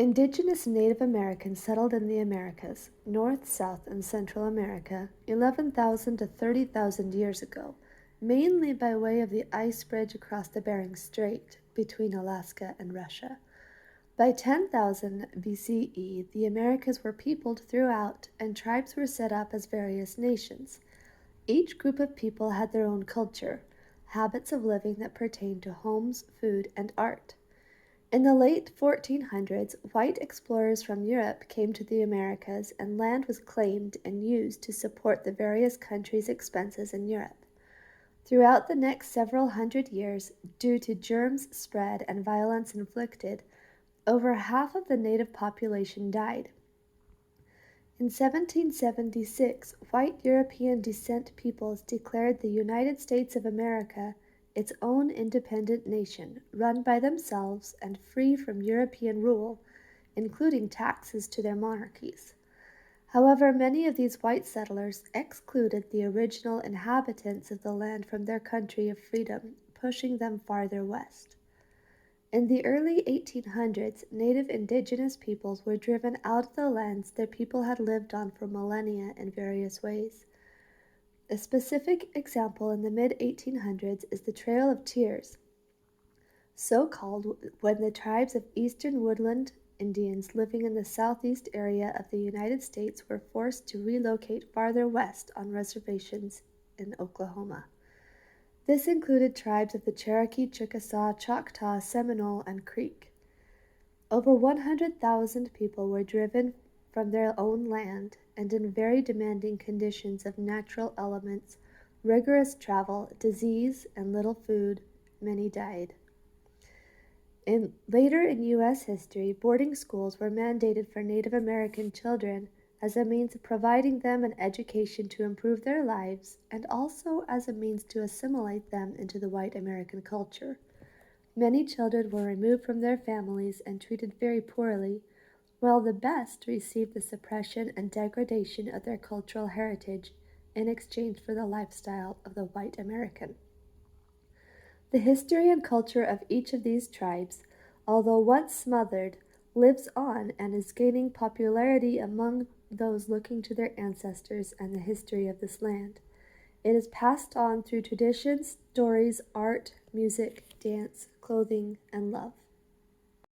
Indigenous Native Americans settled in the Americas, North, South, and Central America 11,000 to 30,000 years ago, mainly by way of the ice bridge across the Bering Strait between Alaska and Russia. By 10,000 BCE, the Americas were peopled throughout, and tribes were set up as various nations. Each group of people had their own culture, habits of living that pertained to homes, food, and art. In the late 1400s, white explorers from Europe came to the Americas and land was claimed and used to support the various countries' expenses in Europe. Throughout the next several hundred years, due to germs spread and violence inflicted, over half of the native population died. In 1776, white European descent peoples declared the United States of America its own independent nation, run by themselves and free from European rule, including taxes to their monarchies. However, many of these white settlers excluded the original inhabitants of the land from their country of freedom, pushing them farther west. In the early 1800s, native indigenous peoples were driven out of the lands their people had lived on for millennia in various ways. A specific example in the mid-1800s is the Trail of Tears, so called when the tribes of eastern woodland Indians living in the southeast area of the United States were forced to relocate farther west on reservations in Oklahoma. This included tribes of the Cherokee, Chickasaw, Choctaw, Seminole, and Creek. Over 100,000 people were driven from their own land, and in very demanding conditions of natural elements, rigorous travel, disease, and little food, many died. Later in U.S. history, boarding schools were mandated for Native American children as a means of providing them an education to improve their lives and also as a means to assimilate them into the white American culture. Many children were removed from their families and treated very poorly, while the best received the suppression and degradation of their cultural heritage in exchange for the lifestyle of the white American. The history and culture of each of these tribes, although once smothered, lives on and is gaining popularity among those looking to their ancestors and the history of this land. It is passed on through traditions, stories, art, music, dance, clothing, and love.